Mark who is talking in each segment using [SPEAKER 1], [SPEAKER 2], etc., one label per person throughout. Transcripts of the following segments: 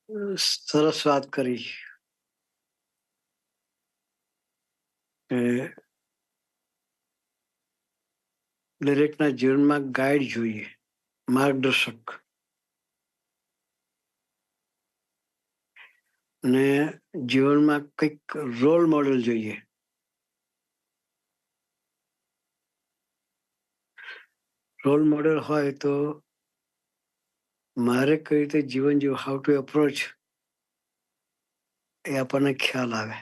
[SPEAKER 1] સરસ વાત કરી કે દરેકના જીવનમાં ગાઈડ જોઈએ, માર્ગદર્શક. અને જીવનમાં કંઈક રોલ મોડેલ જોઈએ. રોલ મોડેલ હોય તો મારે કઈ રીતે જીવન જીવવું, હાઉ ટુ અપ્રોચ, એ આપણને ખ્યાલ આવે.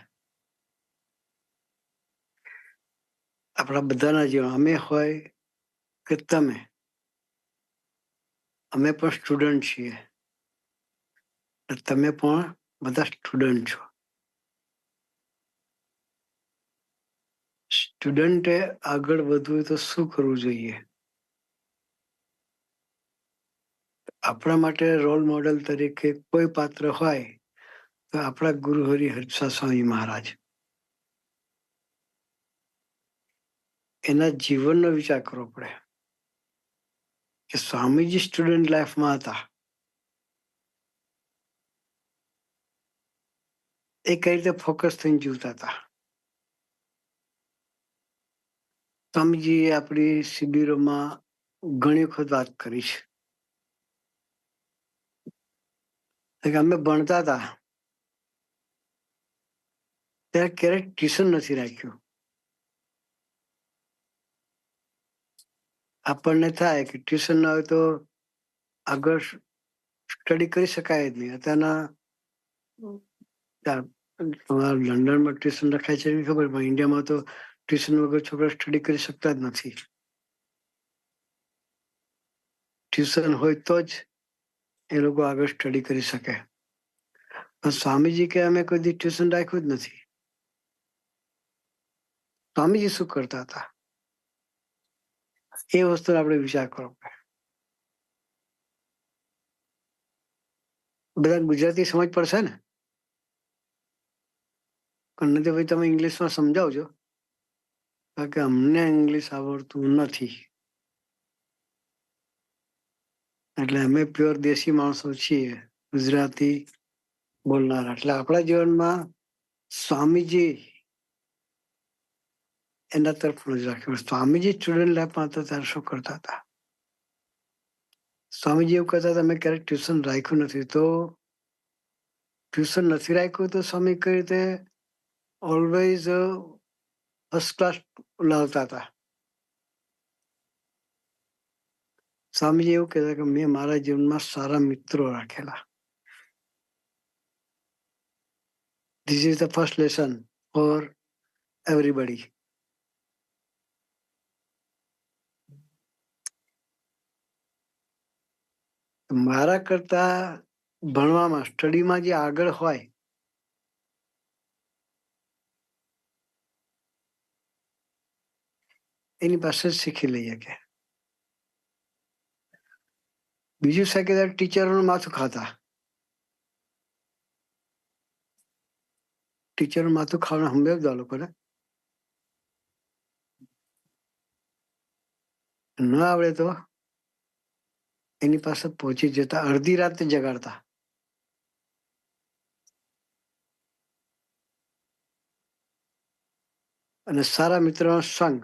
[SPEAKER 1] આપણા બધાના જીવન, અમે હોય કે તમે, અમે પણ સ્ટુડન્ટ છીએ. તમે પણ બધા સ્ટુડન્ટ છો. સ્ટુડન્ટે આગળ વધવું તો શું કરવું જોઈએ? આપણા માટે રોલ મોડેલ તરીકે કોઈ પાત્ર હોય તો આપણા ગુરુ હરિહર્ષ સ્વામી મહારાજ. એના જીવનનો વિચાર કરવો પડે કે સ્વામીજી સ્ટુડન્ટ લાઈફમાં હતા. એ કઈ રીતે ફોકસ થઈને જીવતા હતા. સ્વામીજીએ આપણી શિબિરોમાં ઘણી વખત વાત કરી છે કે અમે ભણતા હતા ત્યારે ક્યારેક ટ્યુશન નથી રાખ્યું. આપણને થાય કે ટ્યુશન ના હોય તો આગળ સ્ટડી કરી શકાય જ નહીં. અત્યારના લંડનમાં ટ્યુશન રખાય છે એવી ખબર, પણ ઇન્ડિયામાં તો ટ્યુશન વગર છોકરા સ્ટડી કરી શકતા જ નથી. ટ્યુશન હોય તો જ એ લોકો આગળ સ્ટડી કરી શકે. પણ સ્વામીજી કે અમે કોઈ દી ટ્યુશન રાખ્યું જ નથી. સ્વામીજી શું કરતા હતા એ વસ્તુ આપણે વિચાર કરવો પડે. બધા ગુજરાતી સમજ પડશે ને? પણ નથી ભાઈ, તમે ઇંગ્લિશમાં સમજાવજો, કારણ કે અમને ઇંગ્લિશ આવડતું નથી. એટલે અમે પ્યોર દેશી માણસો છીએ, ગુજરાતી બોલનારા. એટલે આપણા જીવનમાં સ્વામીજી એના તરફ નજર રાખ્યું. સ્વામીજી સ્ટુડન્ટ લાઈફમાં હતા ત્યારે શું કરતા હતા? સ્વામીજી એવું કહેતા હતા અમે ક્યારેક ટ્યુશન રાખ્યું નથી. તો ટ્યુશન નથી રાખ્યું તો સ્વામી કઈ રીતે ઓલવેઝ ફર્સ્ટ ક્લાસ લાવતા હતા? સ્વામીજી એવું કહેતા કે મેં મારા જીવનમાં સારા મિત્રો રાખેલા. This is the first lesson four everybody. મારા કરતા ભણવામાં, સ્ટડીમાં જે આગળ હોય એની પાસે જ શીખી લઈએ. કે બીજું સેકન્ડ ટીચરોનું માથું ખાતા. ટીચરનું માથું ખાવાનું સમજાવતા લોકોને ન આવડે તો એની પાસે પહોંચી જતા, અડધી રાતે જગાડતા. અને સારા મિત્રોનો સંગ,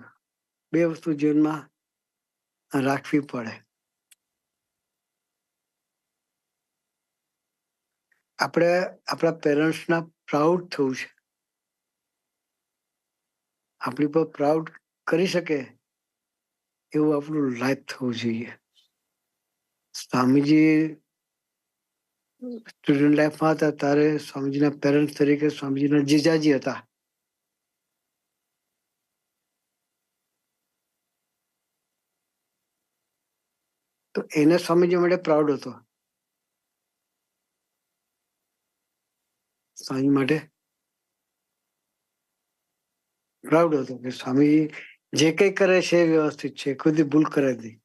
[SPEAKER 1] બે વસ્તુ જીવનમાં રાખવી પડે. આપણે આપણા પેરેન્ટ્સના પ્રાઉડ થવું છે. આપણી પર પ્રાઉડ કરી શકે એવું આપણું લાઈફ થવું જોઈએ. સ્વામીજી સ્ટુડન્ટ લાઈફમાં હતા ત્યારે સ્વામીજીના પેરેન્ટ્સ તરીકે સ્વામીજીના જીજાજી હતા. તો એને સ્વામીજી માટે પ્રાઉડ હતો. સ્વામી માટે પ્રાઉડ હતો કે સ્વામી જે કંઈ કરે છે એ વ્યવસ્થિત છે, કોઈ ભૂલ કરે નહીં.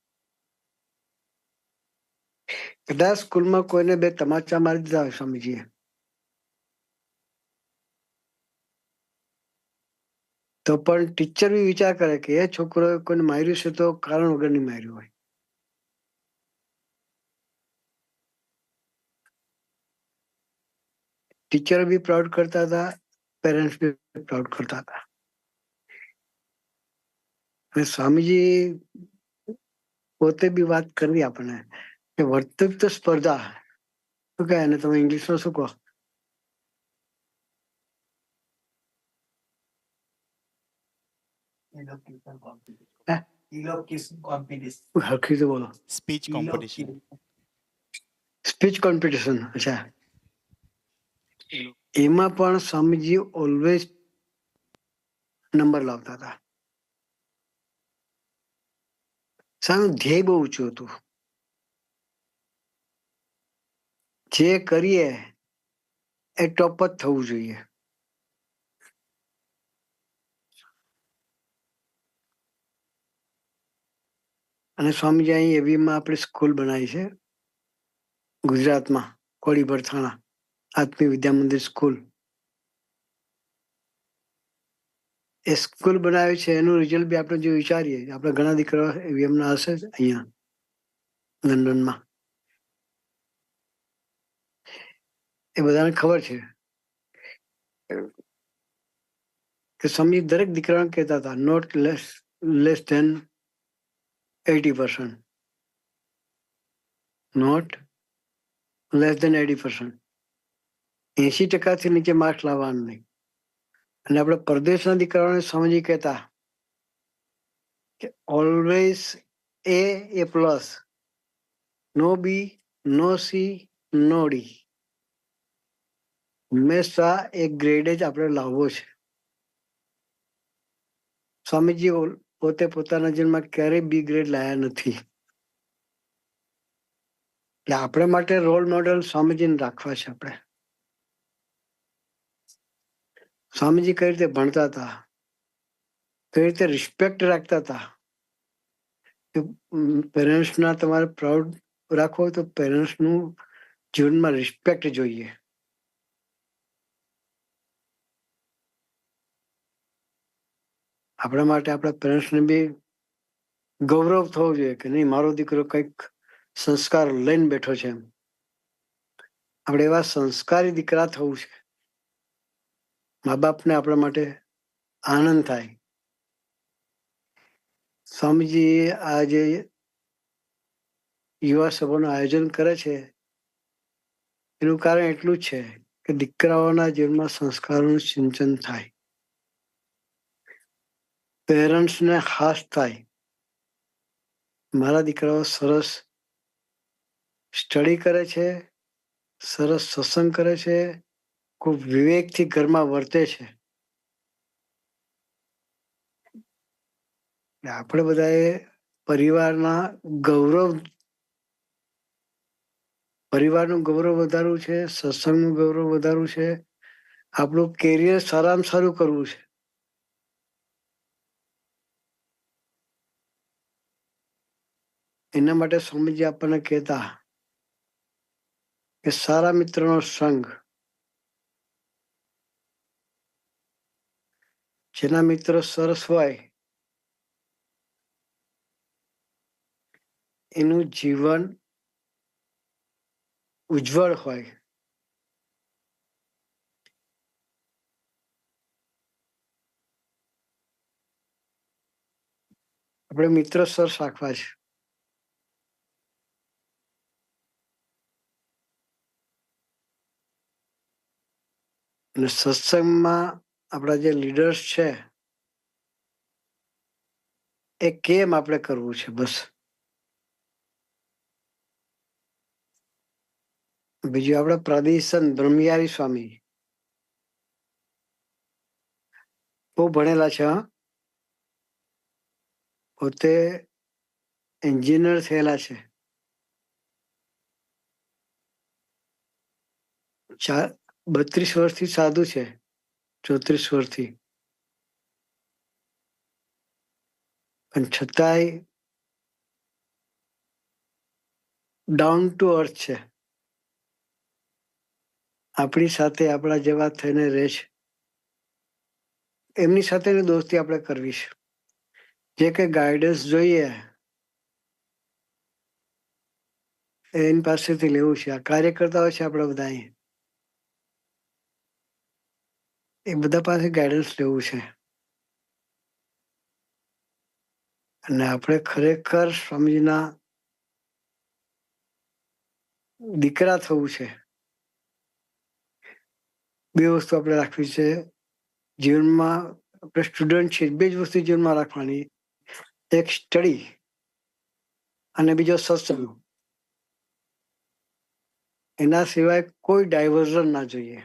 [SPEAKER 1] કદાચ સ્કૂલમાં કોઈને બે તમાચા મારી દીધા હોય સ્વામીજીએ, તો પણ ટીચર બી વિચાર કરે કે એ છોકરોએ કોઈને માર્યું છે તો કારણ વગરની માર્યું હોય. ટીચર બી પ્રાઉડ કરતા હતા, પેરેન્ટ્સ બી પ્રાઉડ કરતા હતા. અને સ્વામીજી પોતે બી વાત કરવી આપણને કે વર્તૃત્વ સ્પર્ધા શું કહે, અને તમે ઇંગ્લિશમાં શું કહો? હરખી તો બોલો.
[SPEAKER 2] Speech competition.
[SPEAKER 1] Speech competition. અચ્છા, એમાં પણ સ્વામીજી ઓલવેઝ નંબર લાવતા હતા. સામે ધ્યેય બહુ ઊંચું હતું. જે કરીએ એ ટોપ જ થવું જોઈએ. અને સ્વામીજી અહીં એવીમાં આપણે સ્કૂલ બનાવી છે ગુજરાતમાં, કોળી બરથાણા આત્મીય વિદ્યા મંદિર સ્કૂલ. એ સ્કૂલ બનાવી છે, એનું રિઝલ્ટ બી આપણે જો વિચારીએ, આપણે ઘણા દીકરા એમના હશે અહીંયા લંડનમાં, એ બધાને ખબર છે કે સ્વામી દરેક દીકરાને કહેતા હતા not less than 80%, not less than 80%. 80% નીચે માર્ક્સ લાવવાનું નહીં. અને આપણે પરદેશના દીકરાઓને સ્વામીજી કહેતા કે ઓલવેઝ એ પ્લસ, નો બી, નો સી, નો ડી. હંમેશા એક ગ્રેડ જ આપણે લાવવો છે. સ્વામીજી પોતે પોતાના જીવનમાં ક્યારેય બી ગ્રેડ લાયા નથી. એટલે આપણે માટે રોલ મોડેલ સ્વામીજીને રાખવા છે. આપણે સ્વામીજી કઈ રીતે ભણતા હતા, કઈ રીતે રિસ્પેક્ટ રાખતા હતા. પેરેન્ટ્સના તમારે પ્રાઉડ રાખવો હોય તો પેરેન્ટ્સનું જીવનમાં રિસ્પેક્ટ જોઈએ. આપણા માટે આપણા પેરેન્ટ્સને બી ગૌરવ થવો જોઈએ કે નહીં, મારો દીકરો કંઈક સંસ્કાર લઈને બેઠો છે. એમ આપણે એવા સંસ્કારી દીકરા થવું છે. મા બાપને આપણા માટે આનંદ થાય. સ્વામીજી આ જે યુવા સભાનું આયોજન કરે છે એનું કારણ એટલું જ છે કે દીકરાઓના જીવનમાં સંસ્કારોનું સિંચન થાય, પેરેન્ટ્સને હાશ થાય. મારા દીકરાઓ સરસ સ્ટડી કરે છે, સરસ સત્સંગ કરે છે, ખૂબ વિવેકથી ઘરમાં વર્તે છે. આપણે બધાએ પરિવારના પરિવારનું ગૌરવ વધારવું છે, સત્સંગનું ગૌરવ વધારવું છે, આપણું કેરિયર સારામાં સારું કરવું છે. એના માટે સ્વામીજી આપણને કહેતા કે સારા મિત્રનો સંગ, જેના મિત્રો સરસ હોય એનું જીવન ઉજ્જવળ હોય. આપણે મિત્ર સરસ રાખવા છે. અને સત્સંગમાં આપણા જે લીડર્સ છે એ કેમ આપણે કરવું છે, બસ. બીજું આપણા પ્રદેશન બ્રહ્મયારી સ્વામી બહુ ભણેલા છે. પોતે એન્જિનિયર થયેલા છે. 32 વર્ષથી સાધુ છે, 34 વર્ષથી, પણ છતાંય ડાઉન ટુ અર્થ છે. આપણી સાથે આપણા જેવા થઈને રહે છે. એમની સાથેની દોસ્તી આપણે કરવી છે. જે કંઈ ગાઈડન્સ જોઈએ એની પાસેથી લેવું છે. આ કાર્ય કરતા હોય છે આપણે બધા અહીં. એ બધા પાસે ગાઈડન્સ લેવું છે. અને આપણે ખરેખર સ્વામીજીના દીકરા થવું છે. બે વસ્તુ આપણે રાખવી છે જીવનમાં. આપણે સ્ટુડન્ટ છીએ, બે જ વસ્તુ જીવનમાં રાખવાની, એક સ્ટડી અને બીજો સત્સંગ. એના સિવાય કોઈ ડાયવર્ઝન ના જોઈએ.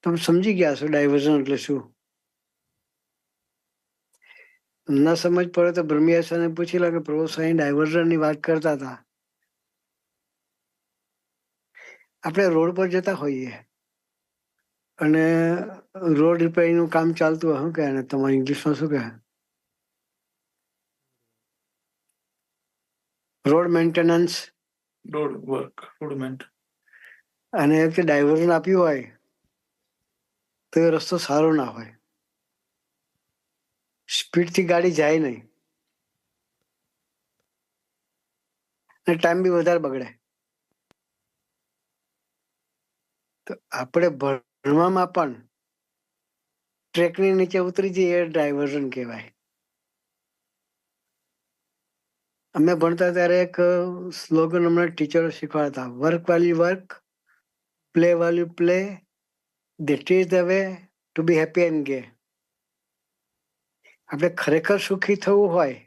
[SPEAKER 1] તમે સમજી ગયા છો ડાયવર્ઝન એટલે શું? ના સમજ પડે તો બ્રહ્મિયાસાને પૂછી લો કે પ્રભુ સાંઈ ડાયવર્ઝન ની વાત કરતા હતા. આપણે રોડ પર જતા હોઈએ અને રોડ રિપેરિંગ નું કામ ચાલતું હોય, શું કહે ને તમારી ઇંગ્લિશમાં શું કહે? Road maintenance. અને એ વખતે ડાયવર્ઝન આપ્યું હોય તો એ રસ્તો સારો ના હોય. સ્પીડથી ગાડી જાય નહીં અને ટાઈમ બી વધારે બગડે. તો આપણે ભણવામાં પણ ટ્રેકની નીચે ઉતરી જઈએ એ ડાયવર્ઝન કહેવાય. અમે ભણતા ત્યારે એક સ્લોગન અમને ટીચરો શીખવાડતા, work valve you work, play valve you play, that is the way to B happy and ગે. આપણે ખરેખર સુખી થવું હોય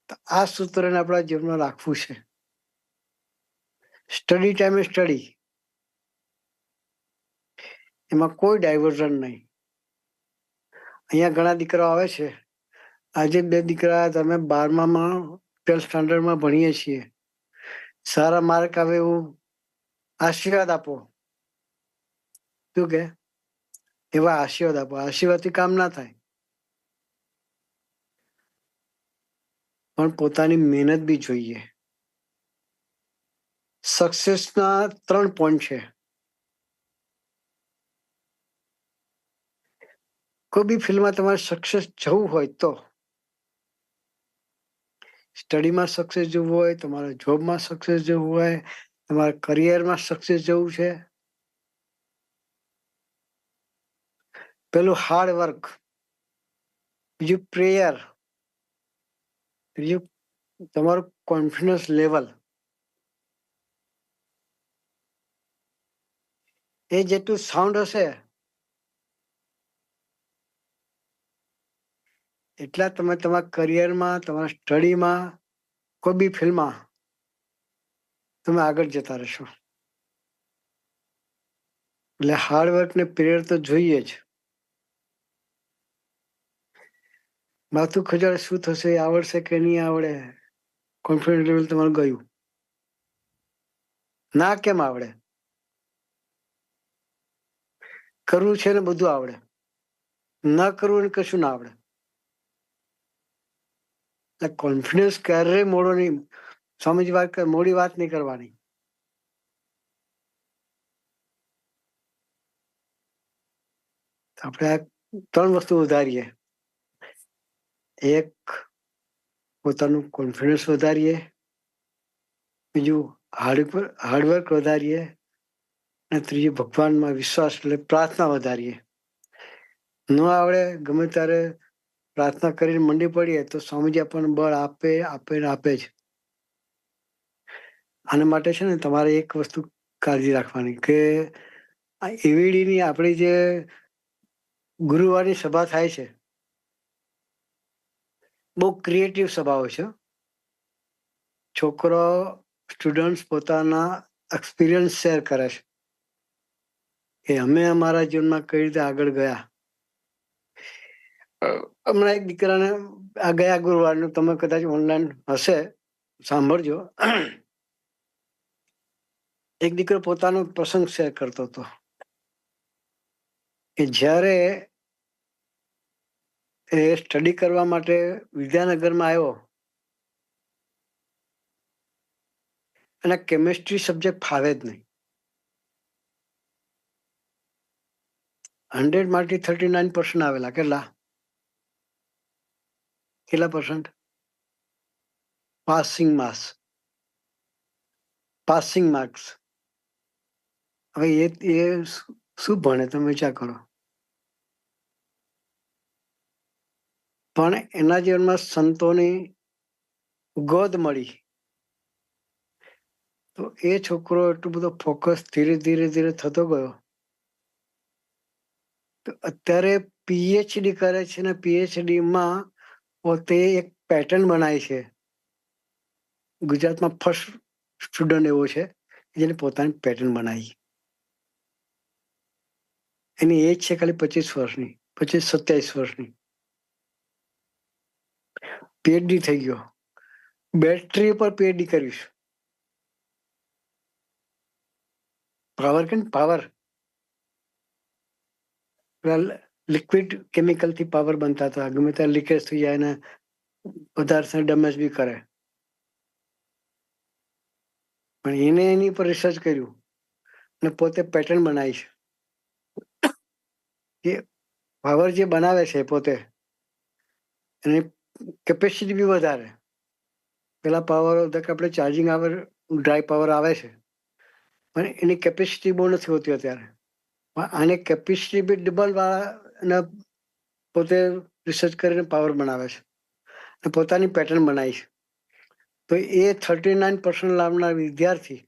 [SPEAKER 1] તો આ સૂત્રને આપણા જીવનમાં રાખવું છે. સ્ટડી ટાઈમે સ્ટડી, એમાં કોઈ ડાયવર્ઝન નહીં. અહીંયા ઘણા દીકરાઓ આવે છે. આજે 2 દીકરા તમે 12માં 12th સ્ટાન્ડર્ડમાં ભણીએ છીએ, સારા માર્ક આવે એવું આશીર્વાદ આપો. શું કે? એવા આશીર્વાદ આપો. આશીર્વાદથી કામ ના થાય, પણ પોતાની મહેનત બી જોઈએ. સક્સેસના 3 પોઈન્ટ છે. કોઈ બી ફિલ્ડમાં તમારે સક્સેસ જવું હોય તો સ્ટડીમાં સક્સેસ જવું હોય, તમારા જોબમાં સક્સેસ જવું હોય, તમારા કરિયરમાં સક્સેસ જવું છે, પેલું હાર્ડ વર્ક, બીજું પ્રેયર, ત્રીજું તમારું કોન્ફિડન્સ લેવલ. એ જેટલું સાઉન્ડ હશે એટલા તમે તમારા કરિયરમાં, તમારા સ્ટડીમાં, કોઈ બી ફિલ્ડમાં તમે આગળ જતા રહેશો. એટલે હાર્ડવર્ક ને પ્રેયર તો જોઈએ જ. માથું ખજાડે શું થશે, આવડશે કે નહીં આવડે, કોન્ફિડન્સ લેવલ તમારું ગયું. ના કેમ આવડે? કરવું છે ને બધું આવડે, ના કરવું ને કશું ના આવડે. એટલે કોન્ફિડન્સ ક્યારેય મોડો નહીં. સ્વામીજી વાત કરે, મોડી વાત નહીં કરવાની. આપણે આ 3 વસ્તુ વધારીએ. એક, પોતાનું કોન્ફિડન્સ વધારીએ, બીજું હાર્ડવર્ક વધારીએ, અને ત્રીજું ભગવાનમાં વિશ્વાસ એટલે પ્રાર્થના વધારીએ. ન આવડે ગમે ત્યારે પ્રાર્થના કરીને મંડી પડીએ તો સ્વામીજી આપણને બળ આપે આપે ને આપે જ. આના માટે છે ને તમારે એક વસ્તુ કાળજી રાખવાની કે આ એવીડીની આપણી જે ગુરુવારની સભા થાય છે, બહુ ક્રિએટિવ સભા હોય છે. છોકરો સ્ટુડન્ટ્સ પોતાના એક્સપિરિયન્સ શેર કરે છે કે અમે અમારા જીવનમાં કઈ રીતે આગળ ગયા. હમણાં એક દીકરાને આ ગયા ગુરુવારનું તમે કદાચ ઓનલાઈન હશે, સાંભળજો. એક દીકરો પોતાનો પ્રસંગ શેર કરતો હતો કે જ્યારે એ સ્ટડી કરવા માટે વિદ્યાનગરમાં આવ્યો અને કેમિસ્ટ્રી સબ્જેક્ટ ફાવે જ નહીં. 100માંથી 39% આવેલા. કેટલા %? Passing marks. Passing marks. હવે એ શું ભણે તમે વિચાર કરો. પણ એના જીવનમાં સંતોની ગોદ મળી તો એ છોકરો એટલું બધો ફોકસ ધીરે ધીરે ધીરે થતો ગયો. તો અત્યારે પીએચડી કરે છે ને પીએચડીમાં પોતે એક પેટર્ન બનાવી છે. ગુજરાતમાં ફર્સ્ટ સ્ટુડન્ટ એવો છે જેને પોતાની પેટર્ન બનાવી. એની એજ છે ખાલી 25 વર્ષની, 27 વર્ષની. પીએચડી થઈ ગયો. બેટરી પર પીએચડી કરીશ. પાવર કે પાવર લિક્વિડ કેમિકલથી પાવર બનતા હતા. ગમે ત્યાં લીકેજ થઈ જાય ને વધારે ડેમેજ બી કરે. પણ એને એની પર રિસર્ચ કર્યું અને પોતે પેટર્ન બનાવી છે. એ પાવર જે બનાવે છે પોતે એની કેપેસિટી બી વધારે. પેલા પાવર આપણે ચાર્જિંગ આવે, ડ્રાય પાવર આવે છે, પણ એની કેપેસિટી બહુ નથી હોતી અત્યારે. આને કેપેસિટી બી ડબલ વાળા પોતે રિસર્ચ કરીને પાવર બનાવે છે અને પોતાની પેટર્ન બનાવી છે. તો એ 39% લાવનાર વિદ્યાર્થી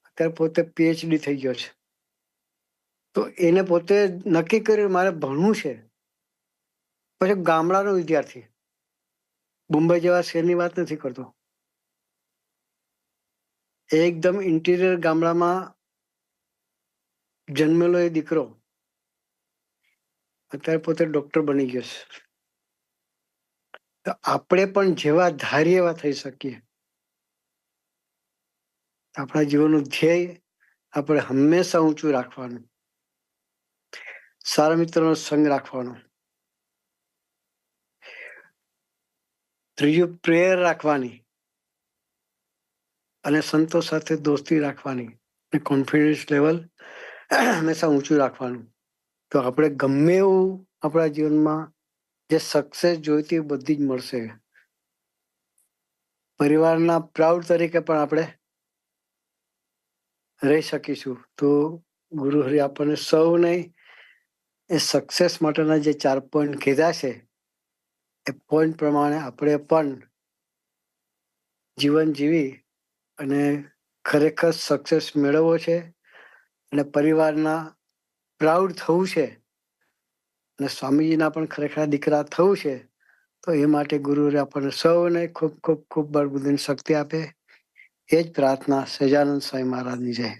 [SPEAKER 1] અત્યારે પોતે પીએચડી થઈ ગયો છે. તો એને પોતે નક્કી કર્યું મારે ભણવું છે. પછી ગામડાનો વિદ્યાર્થી, મુંબઈ જેવા શહેરની વાત નથી કરતો, એકદમ ઇન્ટિરિયર ગામડામાં જન્મેલો એ દીકરો અત્યારે પોતે ડોક્ટર બની ગયો છે. તો આપણે પણ જેવા ધારીએ એવા થઈ શકીએ. આપણા જીવનનું ધ્યેય આપણે હંમેશા ઊંચું રાખવાનું, સારા મિત્રોનો સંગ રાખવાનો, ત્રીજું પ્રેયર રાખવાની અને સંતો સાથે દોસ્તી રાખવાની અને કોન્ફિડન્સ લેવલ હંમેશા ઊંચું રાખવાનું. તો આપણે ગમે એવું આપણા જીવનમાં જે સક્સેસ જોઈતી બધી જ મળશે. પરિવારના પ્રાઉડ તરીકે પણ આપણે રહી શકીશું. તો ગુરુ હરિ આપણને સૌને એ સક્સેસ માટેના જે 4 પોઈન્ટ કીધા છે એ પોઈન્ટ પ્રમાણે આપણે પણ જીવન જીવી અને ખરેખર સક્સેસ મેળવવો છે અને પરિવારના પ્રાઉડ થવું છે અને સ્વામીજીના પણ ખરેખર દીકરા થવું છે. તો એ માટે ગુરુ આપણને સૌને ખૂબ ખૂબ ખૂબ બળબુદ્ધિની શક્તિ આપે. એ જ પ્રાર્થના. સહજાનંદ સ્વામી મહારાજની જય.